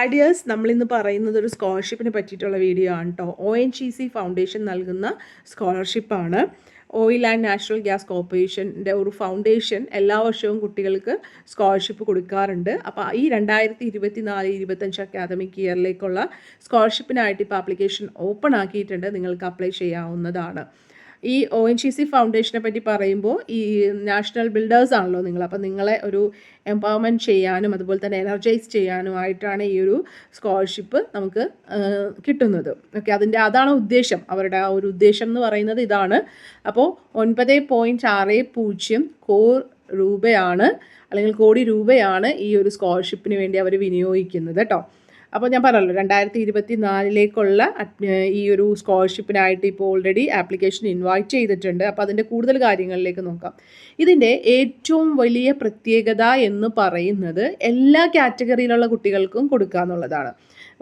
Ideas നമ്മളിന്ന് പറയുന്നത് ഒരു സ്കോളർഷിപ്പിനെ പറ്റിയിട്ടുള്ള വീഡിയോ ആണ് കേട്ടോ. ONGC ഫൗണ്ടേഷൻ നൽകുന്ന സ്കോളർഷിപ്പാണ്. ഓയിൽ ആൻഡ് നാച്ചുറൽ ഗ്യാസ് കോർപ്പറേഷൻ്റെ ഒരു ഫൗണ്ടേഷൻ എല്ലാ വർഷവും കുട്ടികൾക്ക് സ്കോളർഷിപ്പ് കൊടുക്കാറുണ്ട്. അപ്പോൾ ഈ 2024-25 അക്കാദമിക് ഇയറിലേക്കുള്ള സ്കോളർഷിപ്പിനായിട്ട് ഇപ്പോൾ ആപ്ലിക്കേഷൻ ഓപ്പൺ ആക്കിയിട്ടുണ്ട്. നിങ്ങൾക്ക് അപ്ലൈ ചെയ്യാവുന്നതാണ്. ഈ ONGC ഫൗണ്ടേഷനെ പറ്റി പറയുമ്പോൾ ഈ നാഷണൽ ബിൽഡേഴ്സ് ആണല്ലോ നിങ്ങൾ. അപ്പോൾ നിങ്ങളെ ഒരു എംപവർമെൻറ്റ് ചെയ്യാനും അതുപോലെ തന്നെ എനർജൈസ് ചെയ്യാനുമായിട്ടാണ് ഈ ഒരു സ്കോളർഷിപ്പ് നമുക്ക് കിട്ടുന്നത്. ഓക്കെ, അതാണ് ഉദ്ദേശം. അവരുടെ ആ ഒരു ഉദ്ദേശം എന്ന് പറയുന്നത് ഇതാണ്. അപ്പോൾ 9.60 രൂപയാണ് അല്ലെങ്കിൽ കോടി രൂപയാണ് ഈ ഒരു സ്കോളർഷിപ്പിന് വേണ്ടി അവർ വിനിയോഗിക്കുന്നത് കേട്ടോ. അപ്പോൾ ഞാൻ പറഞ്ഞല്ലോ 2024 ഈ ഒരു സ്കോളർഷിപ്പിനായിട്ട് ഇപ്പോൾ ഓൾറെഡി ആപ്ലിക്കേഷൻ ഇൻവൈറ്റ് ചെയ്തിട്ടുണ്ട്. അപ്പോൾ അതിൻ്റെ കൂടുതൽ കാര്യങ്ങളിലേക്ക് നോക്കാം. ഇതിൻ്റെ ഏറ്റവും വലിയ പ്രത്യേകത എന്ന് പറയുന്നത് എല്ലാ കാറ്റഗറിയിലുള്ള കുട്ടികൾക്കും കൊടുക്കുക എന്നുള്ളതാണ്.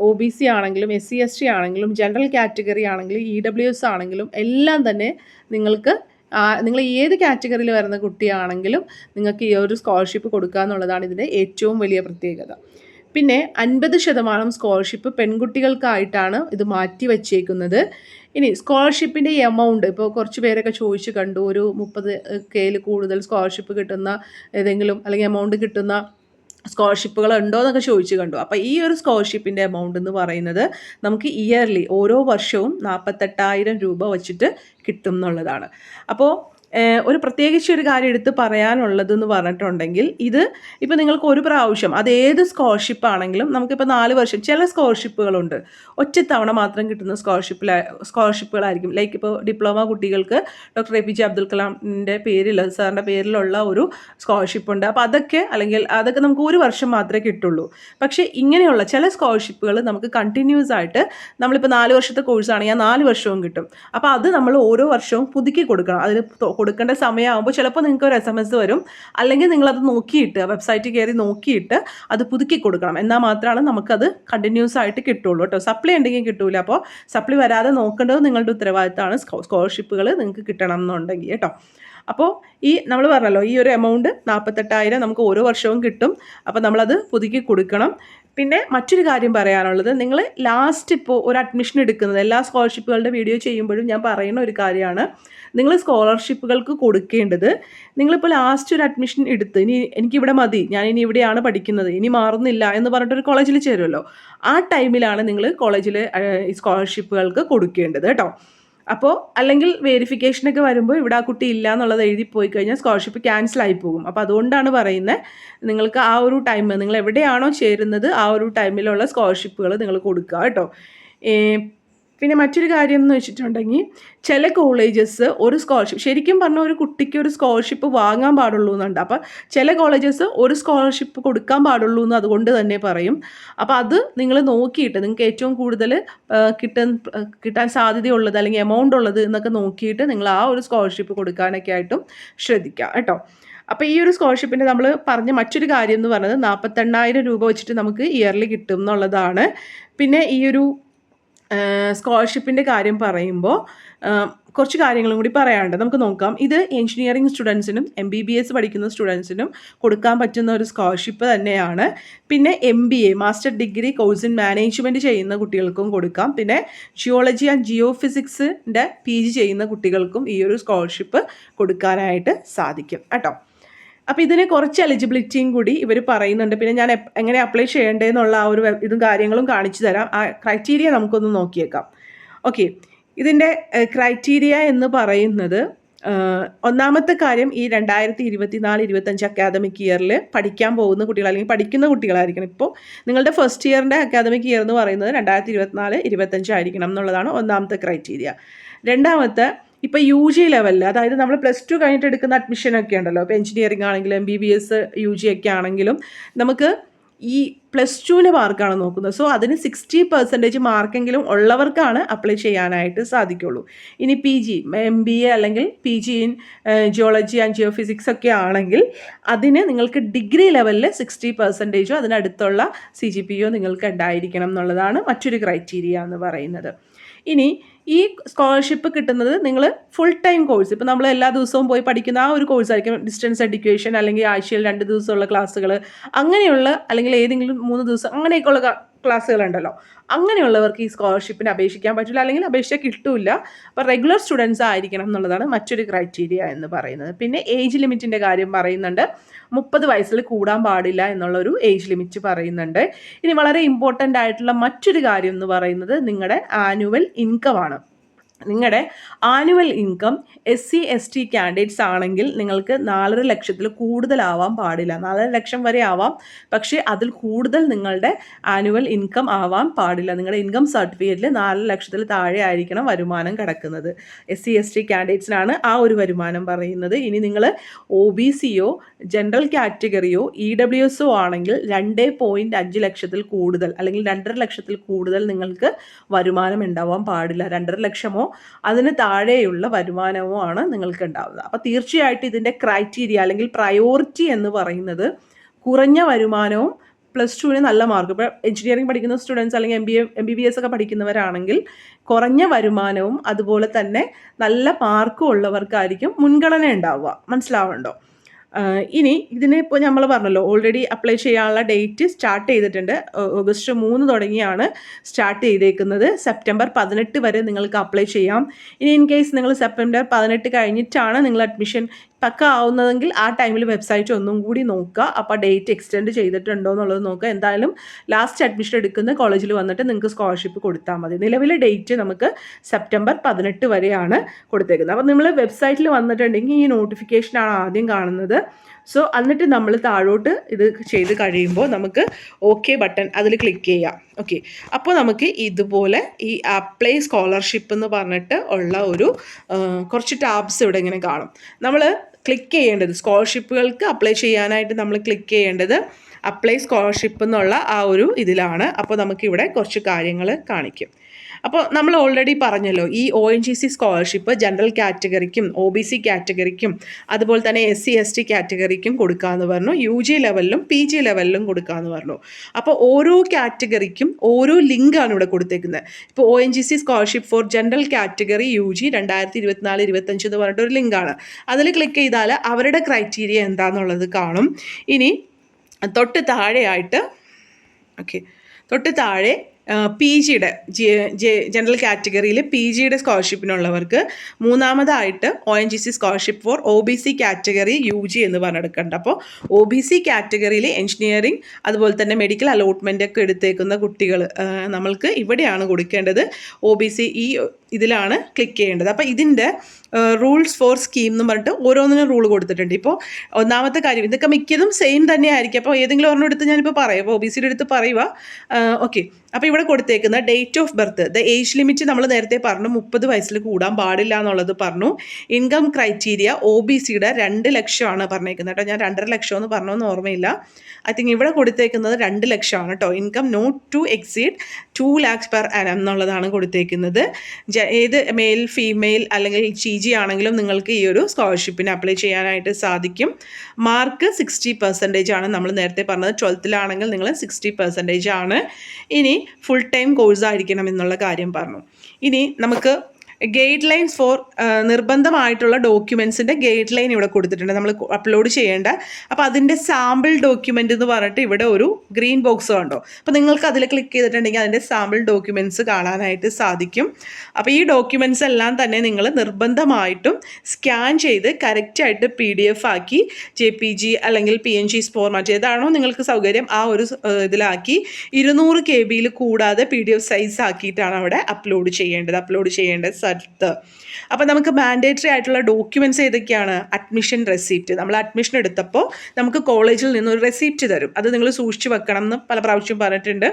OBC ആണെങ്കിലും SC/ST ആണെങ്കിലും ജനറൽ കാറ്റഗറി ആണെങ്കിലും EWS ആണെങ്കിലും എല്ലാം തന്നെ നിങ്ങൾ ഏത് കാറ്റഗറിയിൽ വരുന്ന കുട്ടിയാണെങ്കിലും നിങ്ങൾക്ക് ഈ ഒരു സ്കോളർഷിപ്പ് കൊടുക്കുക എന്നുള്ളതാണ് ഇതിൻ്റെ ഏറ്റവും വലിയ പ്രത്യേകത. പിന്നെ 50% സ്കോളർഷിപ്പ് പെൺകുട്ടികൾക്കായിട്ടാണ് ഇത് മാറ്റി വച്ചേക്കുന്നത്. ഇനി സ്കോളർഷിപ്പിൻ്റെ ഈ എമൗണ്ട് ഇപ്പോൾ കുറച്ച് പേരൊക്കെ ചോദിച്ചു കണ്ടു, ഒരു 30K കൂടുതൽ സ്കോളർഷിപ്പ് കിട്ടുന്ന ഏതെങ്കിലും അല്ലെങ്കിൽ എമൗണ്ട് കിട്ടുന്ന സ്കോളർഷിപ്പുകൾ ഉണ്ടോ എന്നൊക്കെ ചോദിച്ചു കണ്ടു. അപ്പോൾ ഈ ഒരു സ്കോളർഷിപ്പിൻ്റെ എമൗണ്ട് എന്ന് പറയുന്നത് നമുക്ക് ഇയർലി ഓരോ വർഷവും 48,000 രൂപ വച്ചിട്ട് കിട്ടും എന്നുള്ളതാണ്. അപ്പോൾ പ്രത്യേകിച്ച് ഒരു കാര്യം എടുത്ത് പറയാനുള്ളതെന്ന് പറഞ്ഞിട്ടുണ്ടെങ്കിൽ ഇത് ഇപ്പോൾ നിങ്ങൾക്ക് ഒരു പ്രാവശ്യം അതേത് സ്കോളർഷിപ്പ് ആണെങ്കിലും നമുക്കിപ്പോൾ 4 വർഷം ചില സ്കോളർഷിപ്പുകളുണ്ട് ഒറ്റത്തവണ മാത്രം കിട്ടുന്ന സ്കോളർഷിപ്പുകളായിരിക്കും. ലൈക്ക് ഇപ്പോൾ ഡിപ്ലോമ കുട്ടികൾക്ക് ഡോക്ടർ APJ അബ്ദുൽ കലാമിൻ്റെ സാറിൻ്റെ പേരിലുള്ള ഒരു സ്കോളർഷിപ്പ് ഉണ്ട്. അപ്പോൾ അതൊക്കെ നമുക്ക് ഒരു വർഷം മാത്രമേ കിട്ടുള്ളൂ. പക്ഷേ ഇങ്ങനെയുള്ള ചില സ്കോളർഷിപ്പുകൾ നമുക്ക് കണ്ടിന്യൂസ് ആയിട്ട് നമ്മളിപ്പോൾ 4 വർഷത്തെ കോഴ്സാണെങ്കിൽ 4 വർഷവും കിട്ടും. അപ്പോൾ അത് നമ്മൾ ഓരോ വർഷവും പുതുക്കി കൊടുക്കണം. അതിന് കൊടുക്കേണ്ട സമയമാകുമ്പോൾ ചിലപ്പോൾ നിങ്ങൾക്ക് ഒരു SMS വരും, അല്ലെങ്കിൽ നിങ്ങളത് നോക്കിയിട്ട് വെബ്സൈറ്റിൽ കയറി നോക്കിയിട്ട് അത് പുതുക്കി കൊടുക്കണം. എന്നാൽ മാത്രമാണ് നമുക്കത് കണ്ടിന്യൂസ് ആയിട്ട് കിട്ടുള്ളൂ കേട്ടോ. സപ്ലി ഉണ്ടെങ്കിൽ കിട്ടൂല. അപ്പോൾ സപ്ലി വരാതെ നോക്കേണ്ടത് നിങ്ങളുടെ ഉത്തരവാദിത്തമാണ്. സ്കോളർഷിപ്പുകൾ നിങ്ങൾക്ക് കിട്ടണം എന്നുണ്ടെങ്കിൽ കേട്ടോ. അപ്പോൾ നമ്മൾ പറഞ്ഞല്ലോ ഈ ഒരു എമൗണ്ട് 48,000 നമുക്ക് ഓരോ വർഷവും കിട്ടും. അപ്പോൾ നമ്മളത് പുതുക്കി കൊടുക്കണം. പിന്നെ മറ്റൊരു കാര്യം പറയാനുള്ളത്, നിങ്ങൾ ലാസ്റ്റ് ഇപ്പോൾ ഒരു അഡ്മിഷൻ എടുക്കുന്നത് എല്ലാ സ്കോളർഷിപ്പുകളുടെ വീഡിയോ ചെയ്യുമ്പോഴും ഞാൻ പറയുന്ന ഒരു കാര്യമാണ്, നിങ്ങൾ സ്കോളർഷിപ്പുകൾക്ക് കൊടുക്കേണ്ടത് നിങ്ങളിപ്പോൾ ലാസ്റ്റ് ഒരു അഡ്മിഷൻ എടുത്ത് ഇനി എനിക്കിവിടെ മതി, ഞാൻ ഇനി ഇവിടെയാണ് പഠിക്കുന്നത്, ഇനി മാറുന്നില്ല എന്ന് പറഞ്ഞിട്ടൊരു കോളേജിൽ ചേരുമല്ലോ, ആ ടൈമിലാണ് നിങ്ങൾ കോളേജിൽ ഈ സ്കോളർഷിപ്പുകൾക്ക് കൊടുക്കേണ്ടത് കേട്ടോ. അപ്പോൾ അല്ലെങ്കിൽ വെരിഫിക്കേഷനൊക്കെ വരുമ്പോൾ ഇവിടെ ആ കുട്ടി ഇല്ല എന്നുള്ളത് എഴുതിപ്പോയി കഴിഞ്ഞാൽ സ്കോളർഷിപ്പ് ക്യാൻസൽ ആയി പോകും. അപ്പോൾ അതുകൊണ്ടാണ് പറയുന്നത്, നിങ്ങൾക്ക് ആ ഒരു ടൈം നിങ്ങൾ എവിടെയാണോ ചേരുന്നത് ആ ഒരു ടൈമിലുള്ള സ്കോളർഷിപ്പുകൾ നിങ്ങൾ കൊടുക്കുക കേട്ടോ. പിന്നെ മറ്റൊരു കാര്യം എന്ന് വെച്ചിട്ടുണ്ടെങ്കിൽ ചില കോളേജസ് ഒരു സ്കോളർഷിപ്പ് ശരിക്കും പറഞ്ഞാൽ ഒരു കുട്ടിക്ക് ഒരു സ്കോളർഷിപ്പ് വാങ്ങാൻ പാടുള്ളൂ എന്നുണ്ട്. അപ്പോൾ ചില കോളേജസ് ഒരു സ്കോളർഷിപ്പ് കൊടുക്കാൻ പാടുള്ളൂ എന്ന് അതുകൊണ്ട് തന്നെ പറയും. അപ്പോൾ അത് നിങ്ങൾ നോക്കിയിട്ട് നിങ്ങൾക്ക് ഏറ്റവും കൂടുതൽ കിട്ടാൻ സാധ്യതയുള്ളത് അല്ലെങ്കിൽ എമൗണ്ട് ഉള്ളത് എന്നൊക്കെ നോക്കിയിട്ട് നിങ്ങൾ ആ ഒരു സ്കോളർഷിപ്പ് കൊടുക്കാനൊക്കെ ആയിട്ടും ശ്രദ്ധിക്കുക കേട്ടോ. അപ്പോൾ ഈ ഒരു സ്കോളർഷിപ്പിൻ്റെ നമ്മൾ പറഞ്ഞ മറ്റൊരു കാര്യം എന്ന് പറയുന്നത് 48,000 രൂപ വെച്ചിട്ട് നമുക്ക് ഇയർലി കിട്ടും എന്നുള്ളതാണ്. പിന്നെ ഈ ഒരു സ്കോളർഷിപ്പിൻ്റെ കാര്യം പറയുമ്പോൾ കുറച്ച് കാര്യങ്ങളും കൂടി പറയാനുണ്ട്. നമുക്ക് നോക്കാം. ഇത് എഞ്ചിനീയറിംഗ് സ്റ്റുഡൻസിനും MBBS പഠിക്കുന്ന സ്റ്റുഡൻസിനും കൊടുക്കാൻ പറ്റുന്ന ഒരു സ്കോളർഷിപ്പ് തന്നെയാണ്. പിന്നെ MBA master degree course in management ചെയ്യുന്ന കുട്ടികൾക്കും കൊടുക്കാം. പിന്നെ ജിയോളജി ആൻഡ് ജിയോഫിസിക്സിൻ്റെ PG ചെയ്യുന്ന കുട്ടികൾക്കും ഈ ഒരു സ്കോളർഷിപ്പ് കൊടുക്കാനായിട്ട് സാധിക്കും കേട്ടോ. അപ്പോൾ ഇതിന് കുറച്ച് എലിജിബിലിറ്റിയും കൂടി ഇവർ പറയുന്നുണ്ട്. പിന്നെ ഞാൻ എങ്ങനെ അപ്ലൈ ചെയ്യേണ്ടതെന്നുള്ള ആ ഒരു ഇതും കാര്യങ്ങളും കാണിച്ചു തരാം. ആ ക്രൈറ്റീരിയ നമുക്കൊന്ന് നോക്കിയേക്കാം. ഓക്കെ, ഇതിൻ്റെ ക്രൈറ്റീരിയ എന്ന് പറയുന്നത് ഒന്നാമത്തെ കാര്യം, ഈ 2024-25 അക്കാദമിക് ഇയറിൽ പഠിക്കാൻ പോകുന്ന കുട്ടികൾ അല്ലെങ്കിൽ പഠിക്കുന്ന കുട്ടികളായിരിക്കണം. ഇപ്പോൾ നിങ്ങളുടെ ഫസ്റ്റ് ഇയറിൻ്റെ അക്കാദമിക് ഇയർ എന്ന് പറയുന്നത് 2024-25 ആയിരിക്കണം എന്നുള്ളതാണ് ഒന്നാമത്തെ ക്രൈറ്റീരിയ. രണ്ടാമത്തെ, ഇപ്പോൾ UG ലെവലിൽ, അതായത് നമ്മൾ +2 കഴിഞ്ഞിട്ട് എടുക്കുന്ന അഡ്മിഷനൊക്കെ ഉണ്ടല്ലോ, ഇപ്പോൾ എഞ്ചിനീയറിംഗ് ആണെങ്കിലും MBBS UG ഒക്കെ ആണെങ്കിലും നമുക്ക് ഈ +2 മാർക്കാണ് നോക്കുന്നത്. സോ അതിന് 60% മാർക്കെങ്കിലും ഉള്ളവർക്കാണ് അപ്ലൈ ചെയ്യാനായിട്ട് സാധിക്കുള്ളൂ. ഇനി PG MBA അല്ലെങ്കിൽ PG in geology and geophysics ഒക്കെ ആണെങ്കിൽ അതിന് നിങ്ങൾക്ക് ഡിഗ്രി ലെവലിൽ 60% അതിനടുത്തുള്ള CGPO നിങ്ങൾക്ക് ഉണ്ടായിരിക്കണം എന്നുള്ളതാണ് മറ്റൊരു ക്രൈറ്റീരിയ എന്ന് പറയുന്നത്. ഇനി ഈ സ്കോളർഷിപ്പ് കിട്ടുന്നത് നിങ്ങൾ ഫുൾ ടൈം കോഴ്സ്, ഇപ്പോൾ നമ്മൾ എല്ലാ ദിവസവും പോയി പഠിക്കുന്ന ആ ഒരു കോഴ്സായിരിക്കും ഡിസ്റ്റൻസ് എഡ്യൂക്കേഷൻ, അല്ലെങ്കിൽ ആഴ്ചയിൽ 2 ദിവസമുള്ള ക്ലാസ്സുകൾ, അങ്ങനെയുള്ള അല്ലെങ്കിൽ ഏതെങ്കിലും 3 ദിവസം അങ്ങനെയൊക്കെയുള്ള ക്ലാസ്സുകളുണ്ടല്ലോ, അങ്ങനെയുള്ളവർക്ക് ഈ സ്കോളർഷിപ്പിന് അപേക്ഷിക്കാൻ പറ്റില്ല, അല്ലെങ്കിൽ അപേക്ഷിച്ചാൽ കിട്ടില്ല. അപ്പോൾ റെഗുലർ സ്റ്റുഡൻസ് ആയിരിക്കണം എന്നുള്ളതാണ് മറ്റൊരു ക്രൈറ്റീരിയ എന്ന് പറയുന്നത്. പിന്നെ ഏജ് ലിമിറ്റിൻ്റെ കാര്യം പറയുന്നുണ്ട്. 30 വയസ്സിൽ കൂടാൻ പാടില്ല എന്നുള്ളൊരു ഏജ് ലിമിറ്റ് പറയുന്നുണ്ട്. ഇനി വളരെ ഇമ്പോർട്ടൻ്റ് ആയിട്ടുള്ള മറ്റൊരു കാര്യം എന്ന് പറയുന്നത് നിങ്ങളുടെ ആനുവൽ ഇൻകം ആണ്. നിങ്ങളുടെ ആനുവൽ ഇൻകം SC/ST കാൻഡിഡേറ്റ്സ് ആണെങ്കിൽ നിങ്ങൾക്ക് 4.5 ലക്ഷത്തിൽ കൂടുതലാവാൻ പാടില്ല. 4.5 ലക്ഷം വരെ ആവാം, പക്ഷേ അതിൽ കൂടുതൽ നിങ്ങളുടെ ആനുവൽ ഇൻകം ആവാൻ പാടില്ല. നിങ്ങളുടെ ഇൻകം സർട്ടിഫിക്കറ്റിൽ 4 ലക്ഷത്തിൽ താഴെ ആയിരിക്കണം വരുമാനം കിടക്കുന്നത്. SC/ST കാൻഡിഡേറ്റ്സിനാണ് ആ ഒരു വരുമാനം പറയുന്നത്. ഇനി നിങ്ങൾ OBCയോ ജനറൽ കാറ്റഗറിയോ EWSO ആണെങ്കിൽ 2.5 ലക്ഷത്തിൽ കൂടുതൽ അല്ലെങ്കിൽ 2.5 ലക്ഷത്തിൽ കൂടുതൽ നിങ്ങൾക്ക് വരുമാനം ഉണ്ടാവാൻ പാടില്ല. 2.5 ലക്ഷമോ അതിന് താഴെയുള്ള വരുമാനമോ ആണ് നിങ്ങൾക്ക് ഉണ്ടാവുന്നത്. അപ്പോൾ തീർച്ചയായിട്ടും ഇതിൻ്റെ ക്രൈറ്റീരിയ അല്ലെങ്കിൽ പ്രയോറിറ്റി എന്ന് പറയുന്നത് കുറഞ്ഞ വരുമാനവും +2 നല്ല മാർക്ക്. ഇപ്പോൾ എഞ്ചിനീയറിംഗ് പഠിക്കുന്ന സ്റ്റുഡൻസ് അല്ലെങ്കിൽ MBBS ഒക്കെ പഠിക്കുന്നവരാണെങ്കിൽ കുറഞ്ഞ വരുമാനവും അതുപോലെ തന്നെ നല്ല മാർക്കും ഉള്ളവർക്കായിരിക്കും മുൻഗണന ഉണ്ടാവുക. മനസ്സിലാവുന്നുണ്ടോ? ഇനി ഇതിനെ ഇപ്പോൾ നമ്മൾ പറഞ്ഞല്ലോ, ഓൾറെഡി അപ്ലൈ ചെയ്യാനുള്ള ഡേറ്റ് സ്റ്റാർട്ട് ചെയ്തിട്ടുണ്ട്. ഓഗസ്റ്റ് 3 തുടങ്ങിയാണ് സ്റ്റാർട്ട് ചെയ്തേക്കുന്നത്. സെപ്റ്റംബർ 18 വരെ നിങ്ങൾക്ക് അപ്ലൈ ചെയ്യാം. ഇനി ഇൻ കേസ് നിങ്ങൾ സെപ്റ്റംബർ 18 കഴിഞ്ഞിട്ടാണ് നിങ്ങൾ അഡ്മിഷൻ പക്ക ആവുന്നതെങ്കിൽ ആ ടൈമിൽ വെബ്സൈറ്റ് ഒന്നും കൂടി നോക്കുക. അപ്പോൾ ഡേറ്റ് എക്സ്റ്റെൻഡ് ചെയ്തിട്ടുണ്ടോ എന്നുള്ളത് നോക്കുക. എന്തായാലും ലാസ്റ്റ് അഡ്മിഷൻ എടുക്കുന്ന കോളേജിൽ വന്നിട്ട് നിങ്ങൾക്ക് സ്കോളർഷിപ്പ് കൊടുത്താൽ മതി. നിലവിലെ ഡേറ്റ് നമുക്ക് സെപ്റ്റംബർ 18 വരെയാണ് കൊടുത്തേക്കുന്നത്. അപ്പോൾ നമ്മൾ വെബ്സൈറ്റിൽ വന്നിട്ടുണ്ടെങ്കിൽ ഈ നോട്ടിഫിക്കേഷനാണ് ആദ്യം കാണുന്നത്. സോ എന്നിട്ട് നമ്മൾ താഴോട്ട് ഇത് ചെയ്ത് കഴിയുമ്പോൾ നമുക്ക് ഓക്കെ ബട്ടൺ അതിൽ ക്ലിക്ക് ചെയ്യാം. ഓക്കെ, അപ്പോൾ നമുക്ക് ഇതുപോലെ ഈ അപ്ലൈ സ്കോളർഷിപ്പ് എന്ന് പറഞ്ഞിട്ട് ഉള്ള ഒരു കുറച്ച് ടാബ്സ് ഇവിടെ ഇങ്ങനെ കാണും. നമ്മൾ ക്ലിക്ക് ചെയ്യേണ്ടത് സ്കോളർഷിപ്പുകൾക്ക് അപ്ലൈ ചെയ്യാനായിട്ട് നമ്മൾ ക്ലിക്ക് ചെയ്യേണ്ടത് അപ്ലൈ സ്കോളർഷിപ്പ് എന്നുള്ള ആ ഒരു ഇതിലാണ്. അപ്പോൾ നമുക്കിവിടെ കുറച്ച് കാര്യങ്ങൾ കാണിക്കും. അപ്പോൾ നമ്മൾ ഓൾറെഡി പറഞ്ഞല്ലോ, ഈ ONGC സ്കോളർഷിപ്പ് ജനറൽ കാറ്റഗറിക്കും OBC കാറ്റഗറിക്കും അതുപോലെ തന്നെ SC/ST കാറ്റഗറിക്കും കൊടുക്കാമെന്ന് പറഞ്ഞു. UG ലെവലിലും PG ലെവലിലും കൊടുക്കാമെന്ന് പറഞ്ഞു. അപ്പോൾ ഓരോ കാറ്റഗറിക്കും ഓരോ ലിങ്കാണ് ഇവിടെ കൊടുത്തേക്കുന്നത്. ഇപ്പോൾ ONGC scholarship four general category UG 2024-25 എന്ന് പറഞ്ഞിട്ട് ഒരു ലിങ്കാണ്. അതിൽ ക്ലിക്ക് ചെയ്താൽ അവരുടെ ക്രൈറ്റീരിയ എന്താണെന്നുള്ളത് കാണും. ഇനി തൊട്ട് താഴെയായിട്ട് തൊട്ട് താഴെ PGയുടെ ജനറൽ കാറ്റഗറിയിൽ PGയുടെ സ്കോളർഷിപ്പിനുള്ളവർക്ക് മൂന്നാമതായിട്ട് ONGC scholarship four OBC category UG എന്ന് പറഞ്ഞെടുക്കേണ്ട. അപ്പോൾ OBC കാറ്റഗറിയിൽ എഞ്ചിനീയറിംഗ് അതുപോലെ തന്നെ മെഡിക്കൽ അലോട്ട്മെൻ്റ് ഒക്കെ എടുത്തേക്കുന്ന കുട്ടികൾ നമ്മൾക്ക് ഇവിടെയാണ് കൊടുക്കേണ്ടത്. OBC ഈ ഇതിലാണ് ക്ലിക്ക് ചെയ്യേണ്ടത്. അപ്പോൾ ഇതിൻ്റെ റൂൾസ് ഫോർ സ്കീം എന്ന് പറഞ്ഞിട്ട് ഓരോന്നിനും റൂൾ കൊടുത്തിട്ടുണ്ട്. ഇപ്പോൾ ഒന്നാമത്തെ കാര്യം, ഇതൊക്കെ മിക്കതും സെയിം തന്നെ ആയിരിക്കും. അപ്പോൾ ഏതെങ്കിലും ഒരെണ്ണം എടുത്ത് ഞാനിപ്പോൾ പറയാം. അപ്പോൾ OBCയുടെ എടുത്ത് പറയുക. ഓക്കെ, അപ്പോൾ ഇവിടെ കൊടുത്തേക്കുന്ന date of birth, the age limit നമ്മൾ നേരത്തെ പറഞ്ഞു 30 വയസ്സിൽ കൂടാൻ പാടില്ല എന്നുള്ളത് പറഞ്ഞു. ഇൻകം ക്രൈറ്റീരിയ OBCയുടെ 2 ലക്ഷമാണ് പറഞ്ഞേക്കുന്നത് കേട്ടോ. ഞാൻ 2.5 ലക്ഷം എന്ന് പറഞ്ഞൊന്നും ഓർമ്മയില്ല. ഐ തിങ്ക് ഇവിടെ കൊടുത്തേക്കുന്നത് 2 ലക്ഷമാണ് കേട്ടോ. Income not to exceed 2 lakhs per annum എന്നുള്ളതാണ് കൊടുത്തേക്കുന്നത്. ഏത് മെയിൽ ഫീമെയിൽ അല്ലെങ്കിൽ GG ആണെങ്കിലും നിങ്ങൾക്ക് ഈ ഒരു സ്കോളർഷിപ്പിന് അപ്ലൈ ചെയ്യാനായിട്ട് സാധിക്കും. മാർക്ക് 60% ആണ് നമ്മൾ നേരത്തെ പറഞ്ഞത്. 12th നിങ്ങൾ 60% ആണ്. ഇനി ഫുൾ ടൈം കോഴ്സ് ആയിരിക്കണം എന്നുള്ള കാര്യം പറഞ്ഞു. ഇനി നമുക്ക് ഗൈഡ് ലൈൻസ് ഫോർ നിർബന്ധമായിട്ടുള്ള ഡോക്യുമെൻസിൻ്റെ ഗൈഡ് ലൈൻ ഇവിടെ കൊടുത്തിട്ടുണ്ട്, നമ്മൾ അപ്ലോഡ് ചെയ്യേണ്ട. അപ്പോൾ അതിൻ്റെ സാമ്പിൾ ഡോക്യുമെൻ്റ് എന്ന് പറഞ്ഞിട്ട് ഇവിടെ ഒരു ഗ്രീൻ ബോക്സ് കണ്ടോ. അപ്പോൾ നിങ്ങൾക്ക് അതിൽ ക്ലിക്ക് ചെയ്തിട്ടുണ്ടെങ്കിൽ അതിൻ്റെ സാമ്പിൾ ഡോക്യുമെൻറ്റ്സ് കാണാനായിട്ട് സാധിക്കും. അപ്പോൾ ഈ ഡോക്യുമെൻറ്റ്സ് എല്ലാം തന്നെ നിങ്ങൾ നിർബന്ധമായിട്ടും സ്കാൻ ചെയ്ത് കറക്റ്റായിട്ട് PDF ആക്കി JPG അല്ലെങ്കിൽ PNG ഫോർമാറ്റ് ഏതാണോ നിങ്ങൾക്ക് സൗകര്യം ആ ഒരു ഇതിലാക്കി 200 KB കൂടാതെ PDF സൈസ് ആക്കിയിട്ടാണ് അവിടെ അപ്ലോഡ് ചെയ്യേണ്ടത് സ്ഥലത്ത്. അപ്പോൾ നമുക്ക് മാൻഡേറ്ററി ആയിട്ടുള്ള ഡോക്യുമെൻറ്റ്സ് ഏതൊക്കെയാണ്? Admission receipt. നമ്മൾ അഡ്മിഷൻ എടുത്തപ്പോൾ നമുക്ക് കോളേജിൽ നിന്നൊരു റെസിപ്റ്റ് തരും. അത് നിങ്ങൾ സൂക്ഷിച്ച് വെക്കണം എന്ന് പല പ്രാവശ്യം പറഞ്ഞിട്ടുണ്ട്.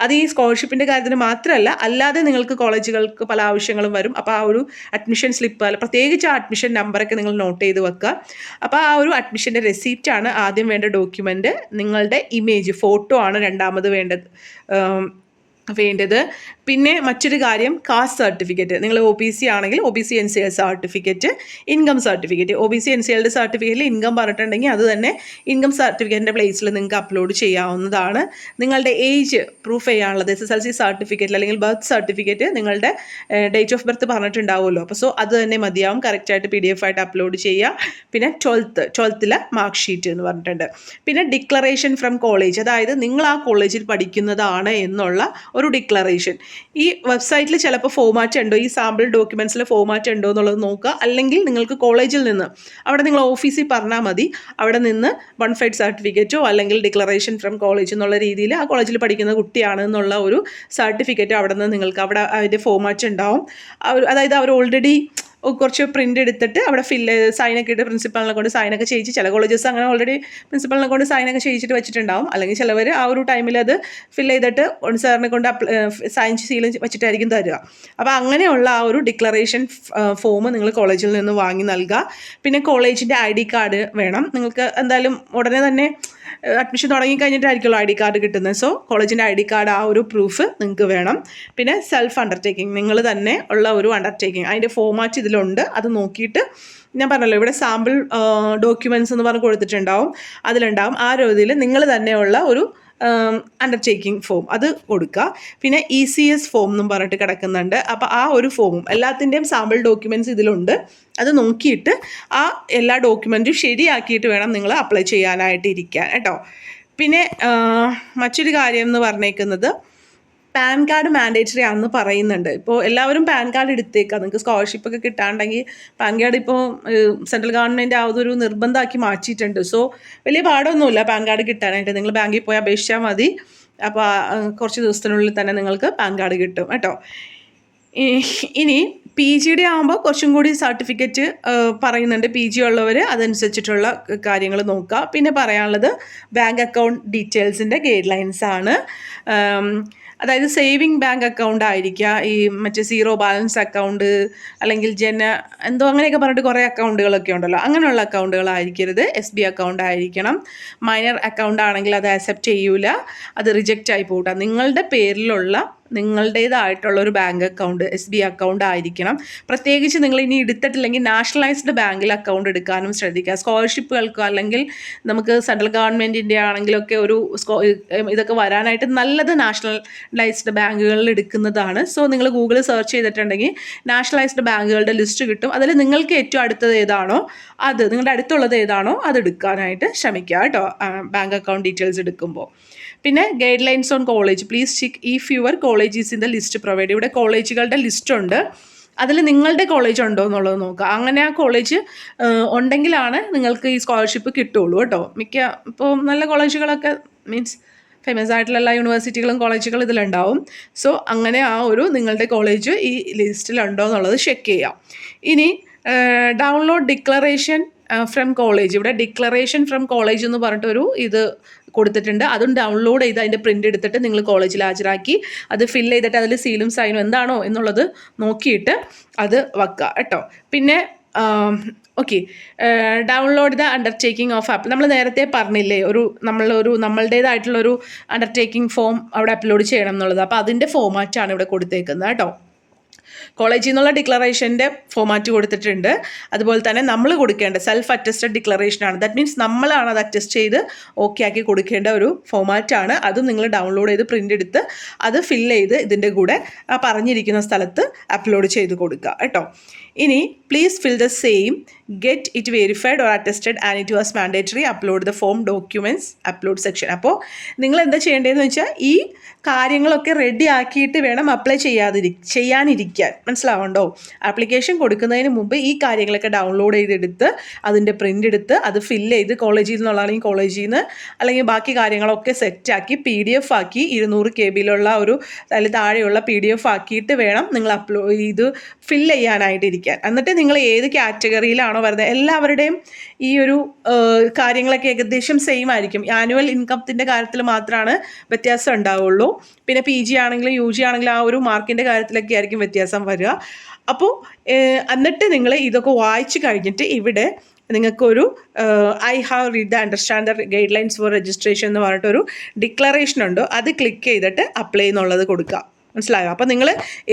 അത് ഈ സ്കോളർഷിപ്പിൻ്റെ കാര്യത്തിന് മാത്രമല്ല, അല്ലാതെ നിങ്ങൾക്ക് കോളേജുകൾക്ക് പല ആവശ്യങ്ങളും വരും. അപ്പോൾ ആ ഒരു അഡ്മിഷൻ സ്ലിപ്പ് അല്ല, പ്രത്യേകിച്ച് ആ അഡ്മിഷൻ നമ്പറൊക്കെ നിങ്ങൾ നോട്ട് ചെയ്ത് വെക്കുക. അപ്പോൾ ആ ഒരു അഡ്മിഷൻ്റെ റെസിപ്റ്റാണ് ആദ്യം വേണ്ട ഡോക്യുമെൻറ്റ്. നിങ്ങളുടെ ഇമേജ് ഫോട്ടോ ആണ് രണ്ടാമത് വേണ്ടത്. പിന്നെ മറ്റൊരു കാര്യം കാസ്റ്റ് സർട്ടിഫിക്കറ്റ്. നിങ്ങൾ OBC ആണെങ്കിൽ OBC NCL certificate, income certificate. OBC NCLയുടെ സർട്ടിഫിക്കറ്റിൽ ഇൻകം പറഞ്ഞിട്ടുണ്ടെങ്കിൽ അത് തന്നെ ഇൻകം സർട്ടിഫിക്കറ്റിൻ്റെ പ്ലേസിൽ നിങ്ങൾക്ക് അപ്ലോഡ് ചെയ്യാവുന്നതാണ്. നിങ്ങളുടെ ഏജ് പ്രൂഫ് ചെയ്യാനുള്ളത് SSLC സർട്ടിഫിക്കറ്റിൽ അല്ലെങ്കിൽ ബർത്ത് സർട്ടിഫിക്കറ്റ് നിങ്ങളുടെ ഡേറ്റ് ഓഫ് ബർത്ത് പറഞ്ഞിട്ടുണ്ടാവുമല്ലോ. അപ്പോൾ അത് തന്നെ മതിയാവും. കറക്റ്റായിട്ട് PDF ആയിട്ട് അപ്ലോഡ് ചെയ്യുക. പിന്നെ 12th മാർക്ക് ഷീറ്റ് എന്ന് പറഞ്ഞിട്ടുണ്ട്. പിന്നെ ഡിക്ലറേഷൻ ഫ്രം കോളേജ്, അതായത് നിങ്ങൾ ആ കോളേജിൽ പഠിക്കുന്നതാണ് എന്നുള്ള ഒരു ഡിക്ലറേഷൻ. ഈ വെബ്സൈറ്റിൽ ചിലപ്പോൾ ഫോമാറ്റ് ഉണ്ടോ, ഈ സാമ്പിൾ ഡോക്യുമെൻറ്റ്സിൽ ഫോമാറ്റ് ഉണ്ടോ എന്നുള്ളത് നോക്കുക. അല്ലെങ്കിൽ നിങ്ങൾക്ക് കോളേജിൽ നിന്ന് അവിടെ നിങ്ങൾ ഓഫീസിൽ പറഞ്ഞാൽ മതി, അവിടെ നിന്ന് ബോണഫൈഡ് സർട്ടിഫിക്കറ്റോ അല്ലെങ്കിൽ ഡിക്ലറേഷൻ ഫ്രം കോളേജ് എന്നുള്ള രീതിയിൽ ആ കോളേജിൽ പഠിക്കുന്ന കുട്ടിയാണ് എന്നുള്ള ഒരു സർട്ടിഫിക്കറ്റോ അവിടെ നിന്ന് നിങ്ങൾക്ക് അവിടെ അതിൻ്റെ ഫോമാറ്റ് ഉണ്ടാവും. അതായത് അവർ ഓൾറെഡി കുറച്ച് പ്രിൻ്റ് എടുത്തിട്ട് അവിടെ സൈനൊക്കെ ഇട്ട് പ്രിൻസിപ്പളിനെ കൊണ്ട് സൈനൊക്കെ ചെയ്യിച്ച്, ചില കോളേജസ് അങ്ങനെ ഓൾറെഡി പ്രിൻസിപ്പളിനെ കൊണ്ട് സൈനൊക്കെ ചെയ്യിച്ചിട്ട് വെച്ചിട്ടുണ്ടാവും. അല്ലെങ്കിൽ ചിലവർ ആ ഒരു ടൈമിൽ അത് ചെയ്തിട്ട് സാറിനെ കൊണ്ട് സൈൻ സീൽ വെച്ചിട്ടായിരിക്കും തരിക. അപ്പോൾ അങ്ങനെയുള്ള ആ ഒരു ഡിക്ലറേഷൻ ഫോം നിങ്ങൾ കോളേജിൽ നിന്ന് വാങ്ങി നൽകുക. പിന്നെ കോളേജിൻ്റെ ID കാർഡ് വേണം. നിങ്ങൾക്ക് എന്തായാലും ഉടനെ തന്നെ അഡ്മിഷൻ തുടങ്ങി കഴിഞ്ഞിട്ടായിരിക്കുമല്ലോ ID കാർഡ് കിട്ടുന്നത്. സോ കോളേജിൻ്റെ ID കാർഡ് ആ ഒരു പ്രൂഫ് നിങ്ങൾക്ക് വേണം. പിന്നെ സെൽഫ് അണ്ടർടേക്കിംഗ്, നിങ്ങൾ തന്നെ ഉള്ള ഒരു അണ്ടർടേക്കിംഗ്, അതിൻ്റെ ഫോമാറ്റ് ഇതിലുണ്ട്. അത് നോക്കിയിട്ട് ഞാൻ പറഞ്ഞല്ലോ ഇവിടെ സാമ്പിൾ ഡോക്യുമെൻറ്റ്സ് എന്ന് പറഞ്ഞ് കൊടുത്തിട്ടുണ്ടാവും, അതിലുണ്ടാവും. ആ രീതിയിൽ നിങ്ങൾ തന്നെയുള്ള ഒരു അണ്ടർടേക്കിംഗ് ഫോം അത് കൊടുക്കുക. പിന്നെ ECS ഫോം എന്നും പറഞ്ഞിട്ട് കിടക്കുന്നുണ്ട്. അപ്പോൾ ആ ഒരു ഫോമും എല്ലാത്തിൻ്റെയും സാമ്പിൾ ഡോക്യുമെൻറ്റ്സ് ഇതിലുണ്ട്. അത് നോക്കിയിട്ട് ആ എല്ലാ ഡോക്യുമെൻറ്റും ശരിയാക്കിയിട്ട് വേണം നിങ്ങൾ അപ്ലൈ ചെയ്യാനായിട്ട് ഇരിക്കാൻ കേട്ടോ. പിന്നെ മറ്റൊരു കാര്യം എന്ന് പറഞ്ഞേക്കുന്നത് പാൻ കാർഡ് മാൻഡേറ്ററി ആണെന്ന് പറയുന്നുണ്ട്. ഇപ്പോൾ എല്ലാവരും പാൻ കാർഡ് എടുത്തേക്കാം. നിങ്ങൾക്ക് സ്കോളർഷിപ്പൊക്കെ കിട്ടാണ്ടെങ്കിൽ പാൻ കാർഡ് ഇപ്പോൾ സെൻട്രൽ ഗവൺമെൻറ് ആ ഒരു നിർബന്ധമാക്കി മാറ്റിയിട്ടുണ്ട്. സോ വലിയ പാടൊന്നുമില്ല പാൻ കാർഡ് കിട്ടാനായിട്ട്. നിങ്ങൾ ബാങ്കിൽ പോയി അപേക്ഷിച്ചാൽ മതി. അപ്പോൾ കുറച്ച് ദിവസത്തിനുള്ളിൽ തന്നെ നിങ്ങൾക്ക് പാൻ കാർഡ് കിട്ടും കേട്ടോ. ഇനി PGയുടെ ആകുമ്പോൾ കുറച്ചും കൂടി സർട്ടിഫിക്കറ്റ് പറയുന്നുണ്ട്. PG ഉള്ളവർ അതനുസരിച്ചിട്ടുള്ള കാര്യങ്ങൾ നോക്കുക. പിന്നെ പറയാനുള്ളത് ബാങ്ക് അക്കൗണ്ട് ഡീറ്റെയിൽസിൻ്റെ ഗൈഡ് ലൈൻസ് ആണ്. അതായത് സേവിങ് ബാങ്ക് അക്കൗണ്ട് ആയിരിക്കുക, ഈ മറ്റേ സീറോ ബാലൻസ് അക്കൗണ്ട് അല്ലെങ്കിൽ എന്തോ അങ്ങനെയൊക്കെ പറഞ്ഞിട്ട് കുറേ അക്കൗണ്ടുകളൊക്കെ ഉണ്ടല്ലോ, അങ്ങനെയുള്ള അക്കൗണ്ടുകളായിരിക്കരുത്. SB അക്കൗണ്ട് ആയിരിക്കണം. മൈനർ അക്കൗണ്ട് ആണെങ്കിൽ അത് അക്സെപ്റ്റ് ചെയ്യൂല, അത് റിജക്റ്റ് ആയി പോകട്ടെ. നിങ്ങളുടെ പേരിലുള്ള നിങ്ങളുടേതായിട്ടുള്ളൊരു ബാങ്ക് അക്കൗണ്ട് SB അക്കൗണ്ട് ആയിരിക്കണം. പ്രത്യേകിച്ച് നിങ്ങൾ ഇനി എടുത്തിട്ടില്ലെങ്കിൽ നാഷണലൈസ്ഡ് ബാങ്കിൽ അക്കൗണ്ട് എടുക്കാനും ശ്രദ്ധിക്കുക. സ്കോളർഷിപ്പുകൾക്കോ അല്ലെങ്കിൽ നമുക്ക് സെൻട്രൽ ഗവൺമെൻറ്റിൻ്റെ ആണെങ്കിലൊക്കെ ഒരു ഇതൊക്കെ വരാനായിട്ട് നല്ലത് നാഷണലൈസ്ഡ് ബാങ്കുകളിൽ എടുക്കുന്നതാണ്. സോ നിങ്ങൾ ഗൂഗിളിൽ സെർച്ച് ചെയ്തിട്ടുണ്ടെങ്കിൽ നാഷണലൈസ്ഡ് ബാങ്കുകളുടെ ലിസ്റ്റ് കിട്ടും. അതിൽ നിങ്ങൾക്ക് ഏറ്റവും അടുത്തത് ഏതാണോ നിങ്ങളുടെ അടുത്തുള്ളത് ഏതാണോ അത് എടുക്കാനായിട്ട് ശ്രമിക്കുക കേട്ടോ, ബാങ്ക് അക്കൗണ്ട് ഡീറ്റെയിൽസ് എടുക്കുമ്പോൾ. പിന്നെ guide lines on college, please check if your college is in the list provide. ഇവിടെ കോളേജുകളുടെ ലിസ്റ്റ് ഉണ്ട്, അതിൽ നിങ്ങളുടെ കോളേജ് ഉണ്ടോ എന്നുള്ളത് നോക്കുക. അങ്ങനെ ആ കോളേജ് ഉണ്ടെങ്കിലാണ് നിങ്ങൾക്ക് ഈ സ്കോളർഷിപ്പ് കിട്ടുള്ളൂ കേട്ടോ. ഇപ്പോൾ നല്ല കോളേജുകളൊക്കെ മീൻസ് ഫേമസ് ആയിട്ടുള്ള എല്ലാ യൂണിവേഴ്സിറ്റികളും കോളേജുകളും ഇതിലുണ്ടാവും. സോ അങ്ങനെ ആ ഒരു നിങ്ങളുടെ കോളേജ് ഈ ലിസ്റ്റിലുണ്ടോ എന്നുള്ളത് ചെക്ക് ചെയ്യാം. ഇനി ഡൗൺലോഡ് ഡിക്ലറേഷൻ ഫ്രം കോളേജ്. ഇവിടെ ഡിക്ലറേഷൻ ഫ്രം കോളേജ് എന്ന് പറഞ്ഞിട്ടൊരു ഇത് കൊടുത്തിട്ടുണ്ട്. അതും ഡൗൺലോഡ് ചെയ്ത് അതിൻ്റെ പ്രിൻ്റ് എടുത്തിട്ട് നിങ്ങൾ കോളേജിൽ ഹാജരാക്കി അത് ഫില്ല് ചെയ്തിട്ട് അതിൽ സീലും സൈനും എന്താണോ എന്നുള്ളത് നോക്കിയിട്ട് അത് വെക്കുക കേട്ടോ. പിന്നെ okay, download the undertaking of app. നമ്മൾ നേരത്തെ പറഞ്ഞില്ലേ നമ്മളുടേതായിട്ടുള്ളൊരു അണ്ടർടേക്കിംഗ് ഫോം അവിടെ അപ്ലോഡ് ചെയ്യണം എന്നുള്ളത്. അപ്പോൾ അതിൻ്റെ ഫോമാറ്റാണ് ഇവിടെ കൊടുത്തേക്കുന്നത് കേട്ടോ. കോളേജിൽ നിന്നുള്ള ഡിക്ലറേഷൻ്റെ ഫോമാറ്റ് കൊടുത്തിട്ടുണ്ട്. അതുപോലെ തന്നെ നമ്മൾ കൊടുക്കേണ്ട സെൽഫ് അറ്റസ്റ്റഡ് ഡിക്ലറേഷനാണ്. ദാറ്റ് മീൻസ് നമ്മളാണ് അത് അറ്റസ്റ്റ് ചെയ്ത് ഓക്കെ ആക്കി കൊടുക്കേണ്ട ഒരു ഫോമാറ്റാണ്. അതും നിങ്ങൾ ഡൗൺലോഡ് ചെയ്ത് പ്രിൻ്റ് എടുത്ത് അത് ഫില്ല് ചെയ്ത് ഇതിൻ്റെ കൂടെ പറഞ്ഞിരിക്കുന്ന സ്ഥലത്ത് അപ്ലോഡ് ചെയ്ത് കൊടുക്കുക കേട്ടോ. ഇനി please fill the same, get it verified or attested and it was mandatory, upload the form documents, upload section. അപ്പോൾ നിങ്ങൾ എന്താ ചെയ്യേണ്ടതെന്ന് വെച്ചാൽ ഈ കാര്യങ്ങളൊക്കെ റെഡി ആക്കിയിട്ട് വേണം അപ്ലൈ ചെയ്യാനിരിക്കാൻ. മനസ്സിലാവണ്ടോ? ആപ്ലിക്കേഷൻ കൊടുക്കുന്നതിന് മുമ്പ് ഈ കാര്യങ്ങളൊക്കെ ഡൗൺലോഡ് ചെയ്തെടുത്ത് അതിൻ്റെ പ്രിൻ്റ് എടുത്ത് അത് ഫില്ല് ചെയ്ത് കോളേജിൽ നിന്നുള്ളതാണെങ്കിൽ കോളേജിൽ നിന്ന് അല്ലെങ്കിൽ ബാക്കി കാര്യങ്ങളൊക്കെ സെറ്റാക്കി PDF ആക്കി 200 KB ഒരു അതിൽ താഴെയുള്ള PDF ആക്കിയിട്ട് വേണം നിങ്ങൾ ഇത് ഫില്ല് ചെയ്യാനായിട്ടിരിക്കാൻ. എന്നിട്ട് നിങ്ങൾ ഏത് കാറ്റഗറിയിലാണോ വരുന്നത് എല്ലാവരുടെയും ഈ ഒരു കാര്യങ്ങളൊക്കെ ഏകദേശം സെയിം ആയിരിക്കും. ആനുവൽ ഇൻകത്തിൻ്റെ കാര്യത്തിൽ മാത്രമാണ് വ്യത്യാസം ഉണ്ടാവുള്ളൂ. പിന്നെ PG ആണെങ്കിലും UG ആണെങ്കിലും ആ ഒരു മാർക്കിൻ്റെ കാര്യത്തിലൊക്കെ ആയിരിക്കും വ്യത്യാസം വരിക. അപ്പോൾ എന്നിട്ട് നിങ്ങൾ ഇതൊക്കെ വായിച്ച് കഴിഞ്ഞിട്ട് ഇവിടെ നിങ്ങൾക്കൊരു I have read the understand the guide lines four registration എന്ന് പറഞ്ഞിട്ടൊരു ഡിക്ലറേഷൻ ഉണ്ട്. അത് ക്ലിക്ക് ചെയ്തിട്ട് അപ്ലൈ എന്നുള്ളത് കൊടുക്കുക. മനസ്സിലായോ? അപ്പോൾ നിങ്ങൾ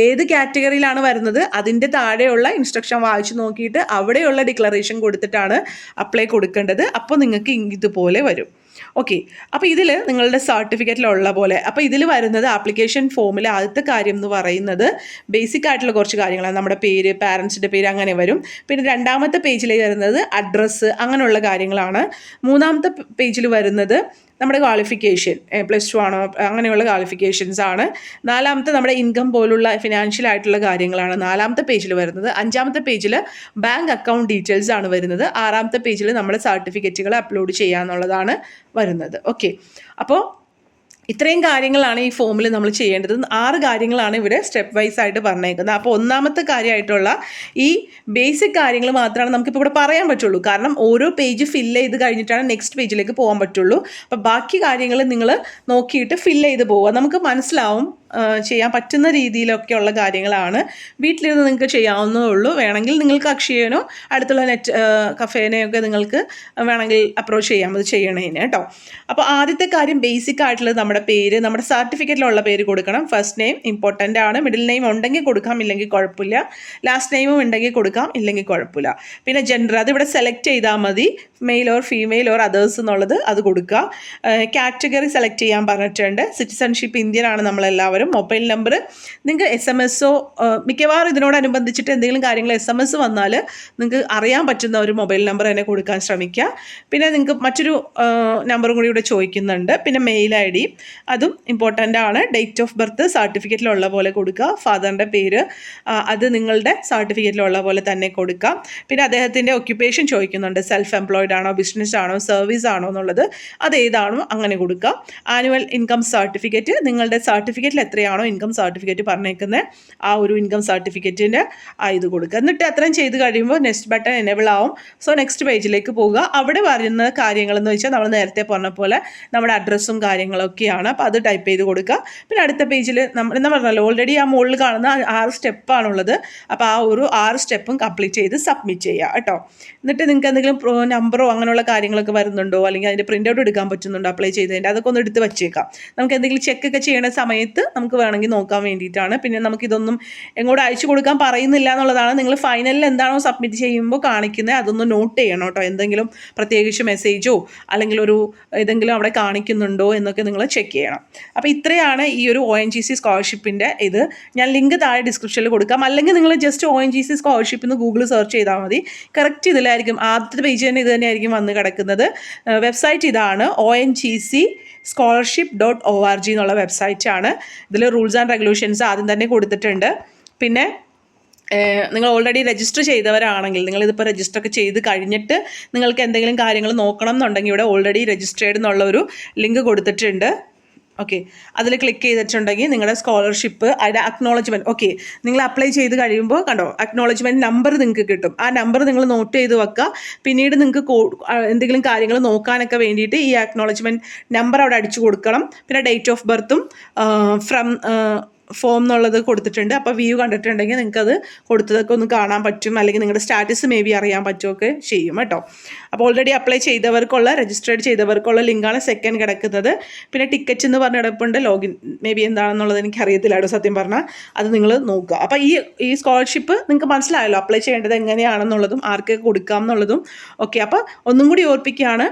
ഏത് കാറ്റഗറിയിലാണ് വരുന്നത് അതിൻ്റെ താഴെയുള്ള ഇൻസ്ട്രക്ഷൻ വായിച്ചു നോക്കിയിട്ട് അവിടെയുള്ള ഡിക്ലറേഷൻ കൊടുത്തിട്ടാണ് അപ്ലൈ കൊടുക്കേണ്ടത്. അപ്പോൾ നിങ്ങൾക്ക് ഇതുപോലെ വരും. ഓക്കെ, അപ്പോൾ ഇതിൽ നിങ്ങളുടെ സർട്ടിഫിക്കറ്റിലുള്ള പോലെ അപ്പോൾ ഇതിൽ വരുന്നത് ആപ്ലിക്കേഷൻ ഫോമിൽ ആദ്യത്തെ കാര്യം എന്ന് പറയുന്നത് ബേസിക് ആയിട്ടുള്ള കുറച്ച് കാര്യങ്ങളാണ്. നമ്മുടെ പേര്, പാരൻസിൻ്റെ പേര് അങ്ങനെ വരും. പിന്നെ രണ്ടാമത്തെ പേജിൽ വരുന്നത് അഡ്രസ്സ് അങ്ങനെയുള്ള കാര്യങ്ങളാണ്. മൂന്നാമത്തെ പേജിൽ വരുന്നത് നമ്മുടെ ക്വാളിഫിക്കേഷൻ, +2 ആണോ അങ്ങനെയുള്ള ക്വാളിഫിക്കേഷൻസ് ആണ്. നാലാമത്തെ നമ്മുടെ ഇൻകം പോലുള്ള ഫിനാൻഷ്യൽ ആയിട്ടുള്ള കാര്യങ്ങളാണ് നാലാമത്തെ പേജിൽ വരുന്നത്. അഞ്ചാമത്തെ പേജിൽ ബാങ്ക് അക്കൗണ്ട് ഡീറ്റെയിൽസ് ആണ് വരുന്നത്. ആറാമത്തെ പേജിൽ നമ്മുടെ സർട്ടിഫിക്കറ്റുകൾ അപ്ലോഡ് ചെയ്യാന്നുള്ളതാണ് വരുന്നത്. ഓക്കെ, അപ്പോൾ ഇത്രയും കാര്യങ്ങളാണ് ഈ ഫോമിൽ നമ്മൾ ചെയ്യേണ്ടത്. 6 കാര്യങ്ങളാണ് ഇവിടെ സ്റ്റെപ്പ് വൈസ് ആയിട്ട് പറഞ്ഞേക്കുന്നത്. അപ്പോൾ ഒന്നാമത്തെ കാര്യമായിട്ടുള്ള ഈ ബേസിക് കാര്യങ്ങൾ മാത്രമാണ് നമുക്കിപ്പോൾ ഇവിടെ പറയാൻ പറ്റുള്ളൂ. കാരണം ഓരോ പേജ് ഫില്ല് ചെയ്ത് കഴിഞ്ഞിട്ടാണ് നെക്സ്റ്റ് പേജിലേക്ക് പോകാൻ പറ്റുള്ളൂ. അപ്പോൾ ബാക്കി കാര്യങ്ങൾ നിങ്ങൾ നോക്കിയിട്ട് ഫില്ല് ചെയ്ത് പോവുക. നമുക്ക് മനസ്സിലാവും ചെയ്യാൻ പറ്റുന്ന രീതിയിലൊക്കെയുള്ള കാര്യങ്ങളാണ്. വീട്ടിലിരുന്ന് നിങ്ങൾക്ക് ചെയ്യാവുന്നതേ ഉള്ളൂ. വേണമെങ്കിൽ നിങ്ങൾക്ക് അക്ഷയനോ അടുത്തുള്ള നെറ്റ് കഫേനെയൊക്കെ നിങ്ങൾക്ക് വേണമെങ്കിൽ അപ്രോച്ച് ചെയ്യാം അത് ചെയ്യണേന് കേട്ടോ. അപ്പോൾ ആദ്യത്തെ കാര്യം ബേസിക് ആയിട്ടുള്ളത് നമ്മുടെ പേര്, നമ്മുടെ സർട്ടിഫിക്കറ്റിലുള്ള പേര് കൊടുക്കണം. ഫസ്റ്റ് നെയിം ഇമ്പോർട്ടൻ്റ് ആണ്. മിഡിൽ നെയിം ഉണ്ടെങ്കിൽ കൊടുക്കാം, ഇല്ലെങ്കിൽ കുഴപ്പമില്ല. ലാസ്റ്റ് നെയിമും ഉണ്ടെങ്കിൽ കൊടുക്കാം, ഇല്ലെങ്കിൽ കുഴപ്പമില്ല. പിന്നെ ജെൻഡർ അതിവിടെ സെലക്ട് ചെയ്താൽ മതി. Male or female or others എന്നുള്ളത് അത് കൊടുക്കുക. കാറ്റഗറി സെലക്ട് ചെയ്യാൻ പറഞ്ഞിട്ടുണ്ട്. സിറ്റിസൺഷിപ്പ് ഇന്ത്യൻ ആണ് നമ്മളെല്ലാവരും. മൊബൈൽ നമ്പർ നിങ്ങൾക്ക് SMS മിക്കവാറും ഇതിനോടനുബന്ധിച്ചിട്ട് എന്തെങ്കിലും കാര്യങ്ങൾ SMS വന്നാൽ നിങ്ങൾക്ക് അറിയാൻ പറ്റുന്ന ഒരു മൊബൈൽ നമ്പർ തന്നെ കൊടുക്കാൻ ശ്രമിക്കുക. പിന്നെ നിങ്ങൾക്ക് മറ്റൊരു നമ്പറും കൂടി ഇവിടെ ചോദിക്കുന്നുണ്ട്. പിന്നെ മെയിൽ ID അതും ഇമ്പോർട്ടൻ്റ് ആണ്. ഡേറ്റ് ഓഫ് ബർത്ത് സർട്ടിഫിക്കറ്റിലുള്ള പോലെ കൊടുക്കുക. ഫാദറിൻ്റെ പേര് അത് നിങ്ങളുടെ സർട്ടിഫിക്കറ്റിലുള്ള പോലെ തന്നെ കൊടുക്കാം. പിന്നെ അദ്ദേഹത്തിൻ്റെ ഒക്യുപ്പേഷൻ ചോദിക്കുന്നുണ്ട്. സെൽഫ് എംപ്ലോയിഡ് ആണോ, ബിസിനസ് ആണോ, സർവീസ് ആണോ എന്നുള്ളത് അതേതാണോ അങ്ങനെ കൊടുക്കുക. ആനുവൽ ഇൻകം സർട്ടിഫിക്കറ്റ് നിങ്ങളുടെ സർട്ടിഫിക്കറ്റിൽ എത്രയാണോ ഇൻകം സർട്ടിഫിക്കറ്റ് പറഞ്ഞേക്കുന്നത് ആ ഒരു ഇൻകം സർട്ടിഫിക്കറ്റിൻ്റെ ഇത് കൊടുക്കുക. എന്നിട്ട് അത്രയും ചെയ്ത് കഴിയുമ്പോൾ നെക്സ്റ്റ് ബട്ടൺ എനേബിൾ ആവും. സോ നെക്സ്റ്റ് പേജിലേക്ക് പോവുക. അവിടെ പറയുന്ന കാര്യങ്ങളെന്ന് വെച്ചാൽ നമ്മൾ നേരത്തെ പറഞ്ഞ പോലെ നമ്മുടെ അഡ്രസ്സും കാര്യങ്ങളൊക്കെയാണ്. അപ്പോൾ അത് ടൈപ്പ് ചെയ്ത് കൊടുക്കുക. പിന്നെ അടുത്ത പേജിൽ നമ്മൾ എന്താ പറഞ്ഞല്ലോ ഓൾറെഡി ആ മുകളിൽ കാണുന്ന 6 സ്റ്റെപ്പാണുള്ളത്. അപ്പോൾ ആ ഒരു 6 സ്റ്റെപ്പും കംപ്ലീറ്റ് ചെയ്ത് സബ്മിറ്റ് ചെയ്യുക കേട്ടോ. എന്നിട്ട് നിങ്ങൾക്ക് എന്തെങ്കിലും നമ്പറോ അങ്ങനെയുള്ള കാര്യങ്ങളൊക്കെ വരുന്നുണ്ടോ, അല്ലെങ്കിൽ അതിൻ്റെ പ്രിൻ്റ് ഔട്ട് എടുക്കാൻ പറ്റുന്നുണ്ടോ അപ്ലൈ ചെയ്തതിൻ്റെ, അതൊക്കെ ഒന്ന് എടുത്ത് വെച്ചേക്കാം. നമുക്ക് എന്തെങ്കിലും ചെക്കൊക്കെ ചെയ്യണ സമയത്ത് നമുക്ക് വേണമെങ്കിൽ നോക്കാൻ വേണ്ടിയിട്ടാണ്. പിന്നെ നമുക്കിതൊന്നും എങ്ങോട്ട് അയച്ചു കൊടുക്കാൻ പറയുന്നില്ല എന്നുള്ളതാണ്. നിങ്ങൾ ഫൈനലിൽ എന്താണോ സബ്മിറ്റ് ചെയ്യുമ്പോൾ കാണിക്കുന്നത് അതൊന്ന് നോട്ട് ചെയ്യണം കേട്ടോ. എന്തെങ്കിലും പ്രത്യേകിച്ച് മെസ്സേജോ അല്ലെങ്കിൽ ഒരു ഏതെങ്കിലും അവിടെ കാണിക്കുന്നുണ്ടോ എന്നൊക്കെ നിങ്ങൾ ചെക്ക് ചെയ്യണം. അപ്പോൾ ഇത്രയാണ് ഈ ഒരു ONGC സ്കോളർഷിപ്പിൻ്റെ ഇത്. ഞാൻ ലിങ്ക് താഴെ ഡിസ്ക്രിപ്ഷനിൽ കൊടുക്കാം. അല്ലെങ്കിൽ നിങ്ങൾ ജസ്റ്റ് ONGC സ്കോളർഷിപ്പ് എന്ന് ഗൂഗിൾ സെർച്ച് ചെയ്താൽ മതി. കറക്റ്റ് ഇതിലായിരിക്കും ആദ്യത്തെ പേജ് തന്നെ ഇത് തന്നെയായിരിക്കും വന്ന് കിടക്കുന്നത്. വെബ്സൈറ്റ് ഇതാണ് ONGCscholarship.org എന്നുള്ള വെബ്സൈറ്റാണ്. ഇതിൽ റൂൾസ് ആൻഡ് റെഗുലേഷൻസ് ആദ്യം തന്നെ കൊടുത്തിട്ടുണ്ട്. പിന്നെ നിങ്ങൾ ഓൾറെഡി രജിസ്റ്റർ ചെയ്തവരാണെങ്കിൽ നിങ്ങളിതിപ്പോൾ രജിസ്റ്റർ ഒക്കെ ചെയ്ത് കഴിഞ്ഞിട്ട് നിങ്ങൾക്ക് എന്തെങ്കിലും കാര്യങ്ങൾ നോക്കണം എന്നുണ്ടെങ്കിൽ ഇവിടെ ഓൾറെഡി രജിസ്റ്റേർഡ് എന്നുള്ള ഒരു ലിങ്ക് കൊടുത്തിട്ടുണ്ട്. ഓക്കെ, അതിൽ ക്ലിക്ക് ചെയ്തിട്ടുണ്ടെങ്കിൽ നിങ്ങളുടെ സ്കോളർഷിപ്പ് അതിൻ്റെ അക്നോളജ്മെൻറ്റ് ഓക്കെ നിങ്ങൾ അപ്ലൈ ചെയ്ത് കഴിയുമ്പോൾ കണ്ടോ അക്നോളജ്മെൻറ്റ് നമ്പർ നിങ്ങൾക്ക് കിട്ടും. ആ നമ്പർ നിങ്ങൾ നോട്ട് ചെയ്ത് വെക്കുക. പിന്നീട് നിങ്ങൾക്ക് എന്തെങ്കിലും കാര്യങ്ങൾ നോക്കാനൊക്കെ വേണ്ടിയിട്ട് ഈ അക്നോളജ്മെൻറ്റ് നമ്പർ അവിടെ അടിച്ചു കൊടുക്കണം. പിന്നെ ഡേറ്റ് ഓഫ് ബർത്തും ഫ്രം ഫോം എന്നുള്ളത് കൊടുത്തിട്ടുണ്ട്. അപ്പോൾ വ്യൂ കണ്ടിട്ടുണ്ടെങ്കിൽ നിങ്ങൾക്കത് കൊടുത്തതൊക്കെ ഒന്ന് കാണാൻ പറ്റും. അല്ലെങ്കിൽ നിങ്ങളുടെ സ്റ്റാറ്റസ് മേ ബി അറിയാൻ പറ്റുമൊക്കെ ചെയ്യും കേട്ടോ. അപ്പോൾ ഓൾറെഡി അപ്ലൈ ചെയ്തവർക്കുള്ള രജിസ്റ്റേർഡ് ചെയ്തവർക്കുള്ള ലിങ്കാണ് സെക്കൻഡ് കിടക്കുന്നത്. പിന്നെ ടിക്കറ്റ് എന്ന് പറഞ്ഞ കിടപ്പുണ്ട്. ലോഗിൻ മേ ബി എന്താണെന്നുള്ളത് എനിക്കറിയത്തില്ല കേട്ടോ സത്യം പറഞ്ഞാൽ. അത് നിങ്ങൾ നോക്കുക. അപ്പോൾ ഈ സ്കോളർഷിപ്പ് നിങ്ങൾക്ക് മനസ്സിലായല്ലോ അപ്ലൈ ചെയ്യേണ്ടത് എങ്ങനെയാണെന്നുള്ളതും ആർക്ക് കൊടുക്കാം എന്നുള്ളതും. ഓക്കെ, അപ്പോൾ ഒന്നും കൂടി ഓർപ്പിക്കുകയാണ്.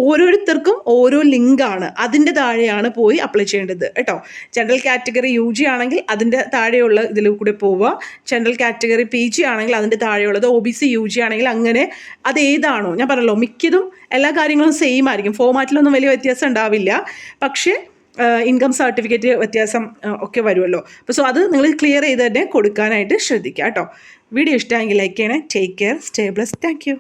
ഓരോരുത്തർക്കും ഓരോ ലിങ്കാണ്. അതിൻ്റെ താഴെയാണ് പോയി അപ്ലൈ ചെയ്യേണ്ടത് കേട്ടോ. ജനറൽ കാറ്റഗറി UG ആണെങ്കിൽ അതിൻ്റെ താഴെയുള്ള ഇതിൽ കൂടെ പോവുക. ജനറൽ കാറ്റഗറി PG ആണെങ്കിൽ അതിൻ്റെ താഴെയുള്ളത്. OBC UG ആണെങ്കിൽ അങ്ങനെ അത് ഏതാണോ ഞാൻ പറഞ്ഞല്ലോ മിക്കതും എല്ലാ കാര്യങ്ങളും സെയിം ആയിരിക്കും. ഫോമാറ്റിലൊന്നും വലിയ വ്യത്യാസം ഉണ്ടാവില്ല. പക്ഷേ ഇൻകം സർട്ടിഫിക്കറ്റ് വ്യത്യാസം ഒക്കെ വരുമല്ലോ. അപ്പോൾ സോ അത് നിങ്ങൾ ക്ലിയർ ചെയ്ത് തന്നെ കൊടുക്കാനായിട്ട് ശ്രദ്ധിക്കുക കേട്ടോ. വീഡിയോ ഇഷ്ടമെങ്കിൽ ലൈക്ക് ചെയ്യണേ. Take care, stay blessed. Thank you.